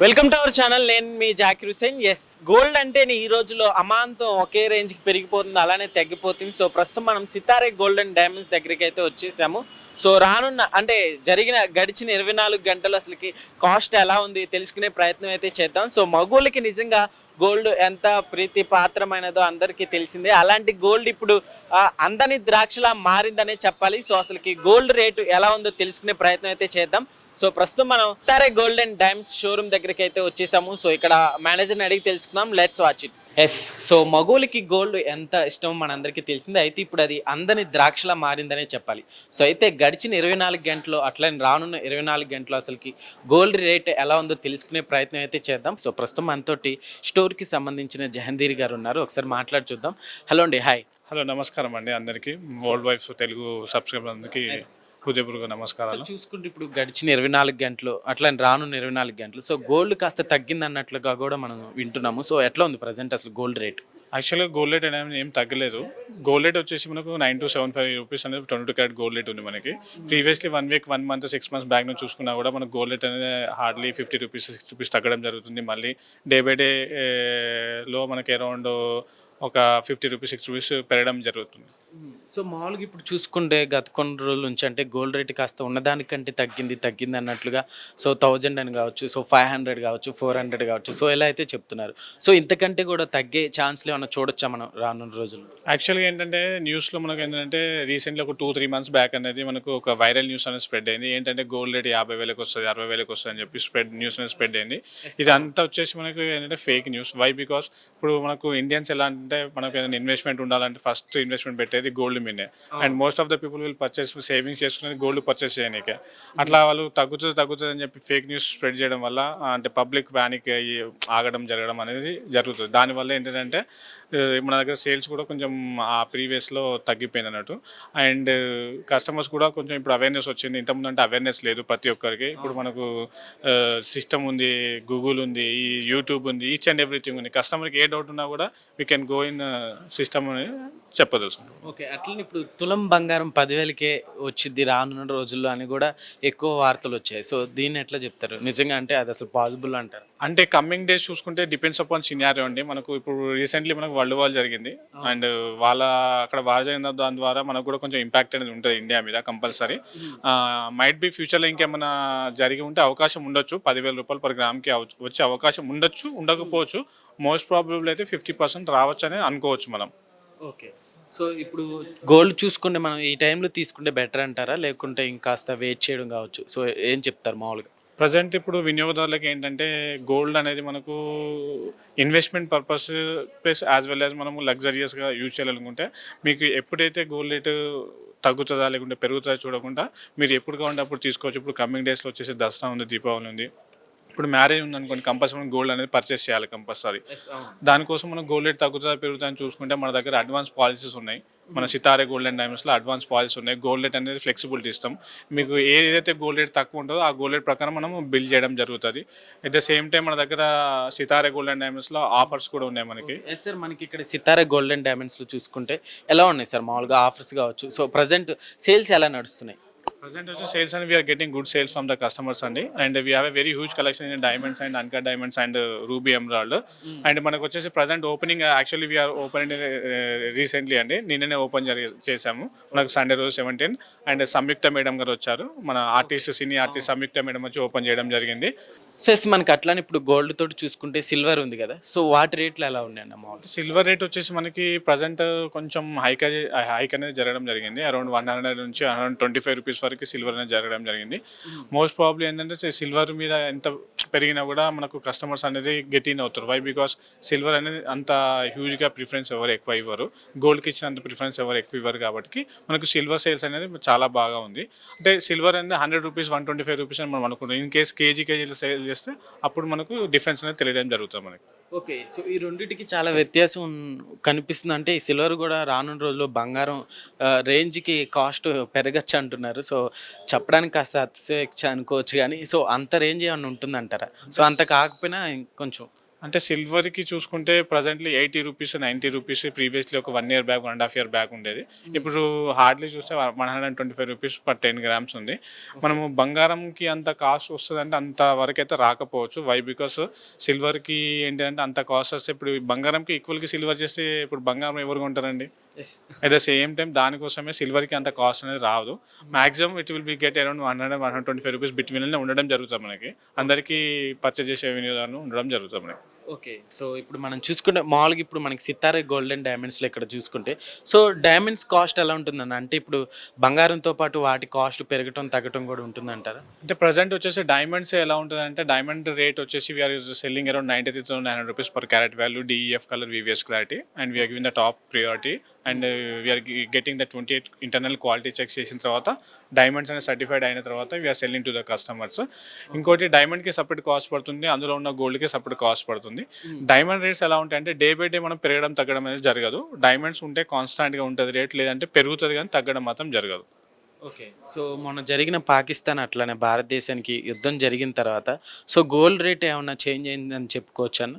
Welcome to our channel. నేను మీ Zakir Hussain. Yes, gold అంటేనే ఈ రోజులో అమాంతం ఒకే రేంజ్కి పెరిగిపోతుంది, అలానే తగ్గిపోతుంది. సో ప్రస్తుతం మనం సితారే గోల్డ్ అండ్ డైమండ్స్ దగ్గరికి అయితే వచ్చేసాము. సో రానున్న అంటే గడిచిన 24 గంటలు అసలుకి కాస్ట్ ఎలా ఉంది తెలుసుకునే ప్రయత్నం అయితే చేద్దాం. సో మగోళ్ళకి నిజంగా గోల్డ్ ఎంత ప్రీతి పాత్రమైనదో అందరికీ తెలిసిందే. అలాంటి గోల్డ్ ఇప్పుడు అందని ద్రాక్షలా మారిందనే చెప్పాలి. సో అసలుకి గోల్డ్ రేటు ఎలా ఉందో తెలుసుకునే ప్రయత్నం అయితే చేద్దాం. సో ప్రస్తుతం మనం Sitare gold and diamonds showroom దగ్గరికి అయితే వచ్చేసాము. సో ఇక్కడ మేనేజర్ని అడిగి తెలుసుకుందాం. Let's watch it. Yes, so మగోళ్ళకి గోల్డ్ ఎంత ఇష్టమో మనందరికీ తెలిసిందే. అయితే ఇప్పుడు అది అందని ద్రాక్షలా మారిందనే చెప్పాలి. సో అయితే గడిచిన 24 గంటలు అట్లనే రానున్న 24 గంటలు అసలుకి గోల్డ్ రేట్ ఎలా ఉందో తెలుసుకునే ప్రయత్నం అయితే చేద్దాం. సో ప్రస్తుతం మనతోటి స్టోర్కి సంబంధించిన జహందీర్ గారు ఉన్నారు. ఒకసారి మాట్లాడి చూద్దాం. హలో అండి, హాయ్. హలో, నమస్కారం అండి అందరికీ. వరల్డ్ వైఫ్ తెలుగు సబ్స్క్రైబర్ అందరికీ హృదయపూర్వక నమస్కారాలు. చూసుకుంటే ఇప్పుడు గడిచిన 24 గంటలు అట్లా రానున్న 24 గంటలు సో గోల్డ్ కాస్త తగ్గింది అన్నట్లుగా కూడా మనం వింటున్నాము. సో ఎట్లా ఉంది ప్రజెంట్ అసలు గోల్డ్ రేట్? యాక్చువల్గా గోల్డ్ రేట్ అనేది ఏం తగ్గలేదు. గోల్డ్ రేట్ వచ్చేసి మనకు 9275 రూపీస్ అనేది 22 క్యారెట్ గోల్డ్ రేట్ ఉంది మనకి. Previously 1 week 1 month 6 months back నుంచి చూసుకున్నా కూడా మనకు గోల్డ్ రేట్ అనేది హార్డ్లీ 50 రూపీస్ 60 రూపీస్ తగ్గడం జరుగుతుంది. మళ్ళీ డే బై డే లో మనకి అరౌండ్ ఒక 50 రూపీస్ 60 రూపీస్ పెరగడం జరుగుతుంది. సో మామూలుగా ఇప్పుడు చూసుకుంటే గత కొన్ని రోజుల నుంచి అంటే గోల్డ్ రేట్ కాస్త ఉన్నదానికంటే తగ్గింది అన్నట్లుగా సో 1000 అని కావచ్చు, సో 500 కావచ్చు, 400 కావచ్చు, సో ఇలా అయితే చెప్తున్నారు. సో ఇంతకంటే కూడా తగ్గే ఛాన్స్లు ఏమన్నా చూడొచ్చా మనం రానున్న రోజుల్లో? యాక్చువల్గా ఏంటంటే న్యూస్లో మనకు ఏంటంటే రీసెంట్లీ ఒక 2-3 మంత్స్ బ్యాక్ అనేది మనకు ఒక వైరల్ న్యూస్ అనేది స్ప్రెడ్ అయింది. ఏంటంటే గోల్డ్ రేట్ 50,000 వస్తుంది, 60,000 వస్తుంది అని చెప్పి న్యూస్ అనేది స్ప్రెడ్ అయింది. ఇదంతా వచ్చేసి మనకు ఏంటంటే ఫేక్ న్యూస్. వై? బికాస్ ఇప్పుడు మనకు ఇండియన్స్ ఎలా అంటే మనకు ఏదైనా ఇన్వెస్ట్మెంట్ ఉండాలంటే ఫస్ట్ ఇన్వెస్ట్మెంట్ పెట్టేది గోల్డ్ మీదే. And most of the people will purchase savings చేసుకునేది గోల్డ్ పర్చేస్ చేయడానికి. అట్లా వాళ్ళు తగ్గుతుంది అని చెప్పి ఫేక్ న్యూస్ స్ప్రెడ్ చేయడం వల్ల అంటే పబ్లిక్ ప్యానిక్ అయ్యి ఆగడం జరగడం అనేది జరుగుతుంది. దానివల్ల ఏంటంటే మన దగ్గర సేల్స్ కూడా కొంచెం ఆ ప్రీవియస్లో తగ్గిపోయింది అన్నట్టు. అండ్ కస్టమర్స్ కూడా కొంచెం ఇప్పుడు అవేర్నెస్ వచ్చింది. ఇంతకుముందు అంటే అవేర్నెస్ లేదు ప్రతి ఒక్కరికి. ఇప్పుడు మనకు సిస్టమ్ ఉంది, గూగుల్ ఉంది, ఈ యూట్యూబ్ ఉంది, ఈచ్ అండ్ ఎవ్రీథింగ్ ఉంది. కస్టమర్కి ఏ డౌట్ ఉన్నా కూడా we can go in system అని చెప్పదలుచుకుంటాం. ఓకే, అట్లనే ఇప్పుడు తులం బంగారం 10,000కే వచ్చింది రానున్న రోజుల్లో అని కూడా ఎక్కువ వార్తలు వచ్చాయి. సో దీన్ని ఎట్లా చెప్తారు? నిజంగా అంటే అది అసలు పాసిబుల్ అంటారు? అంటే కమింగ్ డేస్ చూసుకుంటే డిపెండ్స్ అపాన్ సినారియో అండి. మనకు ఇప్పుడు రీసెంట్లీ మనకు వరల్డ్ వార్ జరిగింది. అండ్ అక్కడ వార్ జరిగిన దాని ద్వారా మనకు కూడా కొంచెం ఇంపాక్ట్ అనేది ఉంటుంది ఇండియా మీద కంపల్సరీ. మైట్ బి ఫ్యూచర్లో ఇంకేమైనా జరిగి ఉంటే అవకాశం ఉండొచ్చు. 10,000 రూపాయలు పర్ గ్రామ్కి వచ్చే అవకాశం ఉండొచ్చు, ఉండకపోవచ్చు. మోస్ట్ ప్రాబబుల్ అయితే 50% రావచ్చు అని అనుకోవచ్చు మనం. ఓకే, సో ఇప్పుడు గోల్డ్ చూసుకుంటే మనం ఈ టైంలో తీసుకుంటే బెటర్ అంటారా, లేకుంటే ఇంకాస్త వెయిట్ చేయడం కావచ్చు? సో ఏం చెప్తారు మామూలుగా? ప్రజెంట్ ఇప్పుడు వినియోగదారులకు ఏంటంటే గోల్డ్ అనేది మనకు investment purpose plus as well as మనము లగ్జరియస్గా యూజ్ చేయాలనుకుంటే మీకు ఎప్పుడైతే గోల్డ్ రేటు తగ్గుతుందా లేకుంటే పెరుగుతుందా చూడకుండా మీరు ఎప్పుడు కావాలంటే అప్పుడు తీసుకోవచ్చు. ఇప్పుడు కమింగ్ డేస్లో వచ్చేసి దసరా ఉంది, దీపావళి ఉంది. ఇప్పుడు మ్యారేజ్ ఉందనుకోండి, కంపల్సరీ గోల్డ్ అనేది పర్చేస్ చేయాలి కంపల్సరీ. దానికోసం మనం గోల్డ్ రేట్ తగ్గుతుందా పెరుగుతుందా అని చూసుకుంటే మన దగ్గర అడ్వాన్స్ పాలసీస్ ఉన్నాయి. మన Sitaare gold and డైమండ్స్లో advance policies ఉన్నాయి. గోల్డ్ రేట్ అనేది ఫ్లెక్సిబిలిటీ ఇస్తాం. మీకు ఏదైతే గోల్డ్ రేట్ తక్కువ ఉంటుందో ఆ గోల్డ్ రేట్ ప్రకారం మనం బిల్ చేయడం జరుగుతుంది. అట్ ద సేమ్ టైం మన దగ్గర సితారే గోల్డ్ అండ్ డైమండ్స్లో ఆఫర్స్ కూడా ఉన్నాయి మనకి. ఎస్ సార్, మనకి ఇక్కడ సితారే గోల్డ్ అండ్ డైమండ్స్లో చూసుకుంటే ఎలా ఉన్నాయి సార్ మామూలుగా ఆఫర్స్ కావచ్చు? సో ప్రజెంట్ సేల్స్ ఎలా నడుస్తున్నాయి? Present also sales and we are getting good sales from the customers అండి. And we have a very huge collection in diamonds and uncut diamonds and ruby emerald. And మనకు వచ్చేసి present opening actually we are open recently అండి. నిన్ననే open చేసాము. మనకు Sunday రోజు 17. And Samyukta madam గారు వచ్చారు, మన ఆర్టిస్ట్ సినీ ఆర్టిస్ట్ సంయుక్త మేడం వచ్చి ఓపెన్ చేయడం జరిగింది. సో మనకి అట్లానే ఇప్పుడు గోల్డ్ తోటి చూసుకుంటే సిల్వర్ ఉంది కదా, సో వాటి రేట్లు ఎలా ఉన్నాయండి మామూలు? సిల్వర్ రేట్ వచ్చేసి మనకి ప్రజెంట్ కొంచెం హైక్ అనేది జరగడం జరిగింది. అరౌండ్ 100 నుంచి 125 రూపీస్ వరకు సిల్వర్ అనేది జరగడం జరిగింది. మోస్ట్ ప్రాబ్లీ ఏంటంటే సిల్వర్ మీద ఎంత పెరిగినా కూడా మనకు కస్టమర్స్ అనేది గెట్ ఇన్ అవుతారు. వై? బికాస్ సిల్వర్ అనేది అంత హ్యూజ్గా ప్రిఫరెన్స్ ఎవరు ఎక్కువ ఇవ్వరు, గోల్డ్కి ఇచ్చినంత ప్రిఫరెన్స్ ఎవరు ఎక్కువ ఇవ్వరు. కాబట్టి మనకు సిల్వర్ సేల్స్ అనేది చాలా బాగా ఉంది. అంటే సిల్వర్ అనేది 100 రూపీస్ 125 రూపీస్ అని మనం అనుకుంటాం. ఇన్ కేస్ కేజీలు సేల్ చేస్తే అప్పుడు మనకు డిఫరెన్స్ అనేది తెలియడం జరుగుతుంది మనకి. ఓకే, సో ఈ రెండింటికి చాలా వ్యత్యాసం కనిపిస్తుంది. అంటే ఈ సిల్వర్ కూడా రానున్న రోజుల్లో బంగారం రేంజ్కి కాస్ట్ పెరగచ్చు అంటున్నారు. సో చెప్పడానికి కాస్త అతిశయోక్తి అనుకోవచ్చు, కానీ సో అంత రేంజ్ ఏమన్నా ఉంటుందంటారా? సో అంత కాకపోయినా కొంచెం అంటే సిల్వర్కి చూసుకుంటే ప్రజెంట్లీ 80 రూపీస్ 90 రూపీస్ ప్రీవియస్లీ ఒక 1 ఇయర్ బ్యాక్ 1.5 ఇయర్ బ్యాక్ ఉండేది. ఇప్పుడు హార్డ్లీ చూస్తే 125 రూపీస్ పర్ 10 గ్రామ్స్ ఉంది. మనము బంగారంకి అంత కాస్ట్ వస్తుందంటే అంత వరకు అయితే రాకపోవచ్చు. వై బికాస్ సిల్వర్కి ఏంటంటే అంత కాస్ట్ వస్తే ఇప్పుడు బంగారంకి ఈక్వల్కి సిల్వర్ చేస్తే ఇప్పుడు బంగారం ఎవరు కొంటారండి? అట్ ద సేమ్ టైం దానికోసమే సిల్వర్కి అంత కాస్ట్ అనేది రాదు. Maximum it will be get around 100-125 rupees బిట్వీన్లో ఉండడం జరుగుతుంది మనకి. అందరికీ పర్చేజ్ చేసే వినియోగదారులు ఉండడం జరుగుతుంది మనకి. ఓకే. సో ఇప్పుడు మనం చూసుకుంటే మామూలుగా ఇప్పుడు మనకి సితారే గోల్డ్ అండ్ డైమండ్స్లో ఇక్కడ చూసుకుంటే సో డైమండ్స్ కాస్ట్ ఎలా ఉంటుందన్న? అంటే ఇప్పుడు బంగారంతో పాటు వాటి కాస్ట్ పెరగటం తగ్గటం కూడా ఉంటుందంటారా? అంటే ప్రజెంట్ వచ్చేసి డైమండ్స్ ఎలా ఉంటుందంటే డైమండ్ రేట్ వచ్చేసి we are selling around 93,900 rupees per carat value DEF colour VVS clarity and we are giving the top priority and we are getting the 28 internal quality check చేసిన తర్వాత డైమండ్స్ అనేది సర్టిఫైడ్ అయిన తర్వాత we are selling to the customers. ఇంకోటి డైమండ్కి separate cost పడుతుంది, అందులో ఉన్న గోల్డ్కి సపరేట్ కాస్ట్ పడుతుంది. డైమండ్ రేట్స్ ఎలా ఉంటాయంటే డే బై డే మనం పెరగడం తగ్గడం అనేది జరగదు. డైమండ్స్ ఉంటే కాన్స్టాంట్గా ఉంటుంది రేట్, లేదంటే పెరుగుతుంది కానీ తగ్గడం మాత్రం జరగదు. ఓకే. సో మొన్న జరిగిన పాకిస్తాన్ అట్లానే భారతదేశానికి యుద్ధం జరిగిన తర్వాత సో గోల్డ్ రేట్ ఏమన్నా చేంజ్ అయిందని చెప్పుకోవచ్చు అన్న?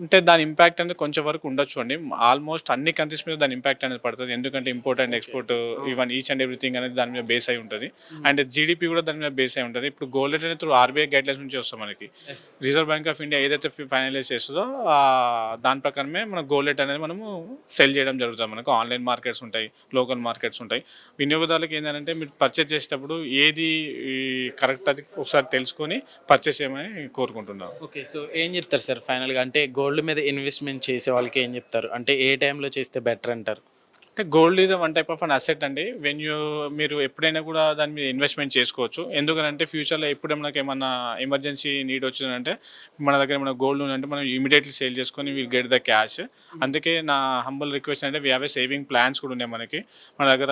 అంటే దాని ఇంపాక్ట్ అనేది కొంచెం వరకు ఉండొచ్చు అండి. ఆల్మోస్ట్ అన్ని కంట్రీస్ మీద దాని ఇంపాక్ట్ అనేది పడుతుంది. ఎందుకంటే import and export even each and everything అనేది దాని మీద బేస్ అయి ఉంటుంది. అండ్ జీడిపి కూడా దాని మీద బేస్ అయి ఉంటుంది. ఇప్పుడు గోల్డ్ రేట్ అనేది త్రూ ఆర్బీఐ గైడ్లైన్స్ నుంచి వస్తాం మనకి. రిజర్వ్ బ్యాంక్ ఆఫ్ ఇండియా ఏదైతే ఫైనలైజ్ చేస్తుందో దాని ప్రకారమే మన గోల్డ్ రేట్ అనేది మనము సెల్ చేయడం జరుగుతుంది. మనకు ఆన్లైన్ మార్కెట్స్ ఉంటాయి, లోకల్ మార్కెట్స్ ఉంటాయి. వినియోగదారులకు ఏంటంటే మీరు పర్చేస్ చేసేటప్పుడు ఏది కరెక్ట్ అది ఒకసారి తెలుసుకొని పర్చేస్ చేయమని కోరుకుంటున్నాను. ఓకే. సో ఏం చెప్తారు సార్ ఫైనల్గా? అంటే గోల్డ్ మీద ఇన్వెస్ట్మెంట్ చేసే వాళ్ళకి ఏం చెప్తారు? అంటే ఏ టైంలో చేస్తే బెటర్ అంటారు? అంటే gold is one type of an asset అండి. మీరు ఎప్పుడైనా కూడా దాని మీద ఇన్వెస్ట్మెంట్ చేసుకోవచ్చు. ఎందుకంటే ఫ్యూచర్లో ఎప్పుడు మనకి ఏమన్నా ఎమర్జెన్సీ నీడ్ వచ్చిందంటే మన దగ్గర ఏమైనా గోల్డ్ ఉందంటే మనం ఇమీడియట్లీ సేల్ చేసుకొని విల్ గెట్ ద క్యాష్. అందుకే నా హంబల్ రిక్వెస్ట్ అంటే we have A saving plans కూడా ఉన్నాయి మనకి. మన దగ్గర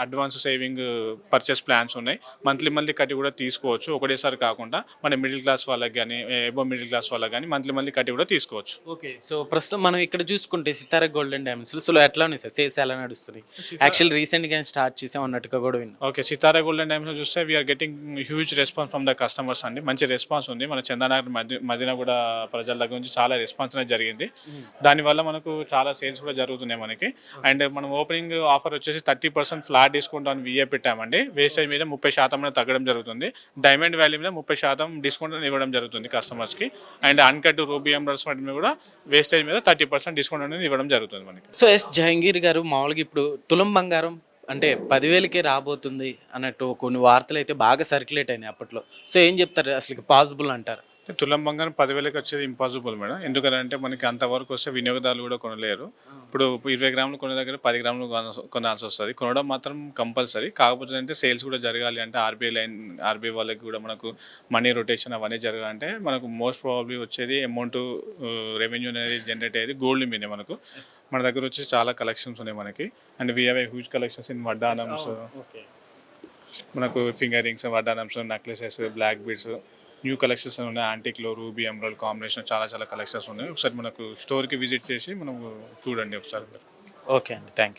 అడ్వాన్స్ సేవింగ్ పర్చేస్ ప్లాన్స్ ఉన్నాయి. మంత్లీ కట్టి కూడా తీసుకోవచ్చు, ఒకటేసారి కాకుండా మన మిడిల్ క్లాస్ వాళ్ళకి కానీ ఎబో మిడిల్ క్లాస్ వాళ్ళకి కానీ మంత్లీ కట్టి కూడా తీసుకోవచ్చు. ఓకే. సో ప్రస్తుతం మనం ఇక్కడ చూసుకుంటే సితారా గోల్డ్ అండ్ డైమండ్స్లో సో ఎట్లా ఉన్నాయి సార్? సేల్స్ ఎలా నడుస్తున్నాయి? యాక్చువల్ రీసెంట్గా స్టార్ట్ చేసాం అన్నట్టుగా కూడా విన్నాం. ఓకే. సితారా గోల్డ్ అండ్ డైమండ్స్లో చూస్తే we are getting huge response from the customers అండి. మంచి రెస్పాన్స్ ఉంది. మన చందానగర్ మధ్యన కూడా ప్రజల దగ్గర నుంచి చాలా రెస్పాన్స్ అనేది జరిగింది. దానివల్ల మనకు చాలా సేల్స్ కూడా జరుగుతున్నాయి మనకి. అండ్ మనం ఓపెనింగ్ ఆఫర్ వచ్చేసి 30% ఫ్లాట్ డిస్కౌంట్ అని విఏ పెట్టామండి. వేస్టేజ్ మీద 30% అనేది తగ్గడం జరుగుతుంది. డైమండ్ వాల్యూ మీద 30% డిస్కౌంట్ ఇవ్వడం జరుగుతుంది కస్టమర్స్కి. అండ్ అన్కట్ రూబీ ఎమరల్డ్స్ వాటి మీద కూడా వేస్టేజ్ మీద 30% డిస్కౌంట్ అనేది ఇవ్వడం జరుగుతుంది మనకి. సో ఎస్ జహంగీర్ గారు మామూలుగా ఇప్పుడు తులం బంగారం అంటే 10,000కే రాబోతుంది అన్నట్టు కొన్ని వార్తలు అయితే బాగా సర్క్యులేట్ అయినాయి అప్పట్లో. సో ఏం చెప్తారు? అసలు పాసిబుల్ అంటారు? తులం బంగారం 10,000కి వచ్చేది ఇంపాసిబుల్ మేడం. ఎందుకంటే మనకి అంతవరకు వస్తే వినియోగదారులు కూడా కొనలేరు. ఇప్పుడు 20 గ్రాములు కొనే దగ్గర 10 గ్రాములు కొనాల్సి వస్తుంది. కొనడం మాత్రం కంపల్సరీ. కాకపోతే అంటే సేల్స్ కూడా జరగాలి అంటే ఆర్బీఐ వాళ్ళకి కూడా మనకు మనీ రొటేషన్ అవన్నీ జరగాలంటే మనకు మోస్ట్ ప్రాబబ్లీ వచ్చేది అమౌంట్ రెవెన్యూ అనేది జనరేట్ అయ్యేది గోల్డ్ మీదే. మన దగ్గర వచ్చి చాలా కలెక్షన్స్ ఉన్నాయి మనకి. And we have a huge collections in vaddanams, మనకు finger rings, vaddanams, necklaces, black beads, new collections ఉన్నాయి. యాంటిక్లో రూబీ ఎమరాల్డ్ కాంబినేషన్ చాలా కలెక్షన్స్ ఉన్నాయి. ఒకసారి మనకు స్టోర్కి విజిట్ చేసి మనకు చూడండి ఒకసారి. ఓకే అండి, థ్యాంక్ యూ.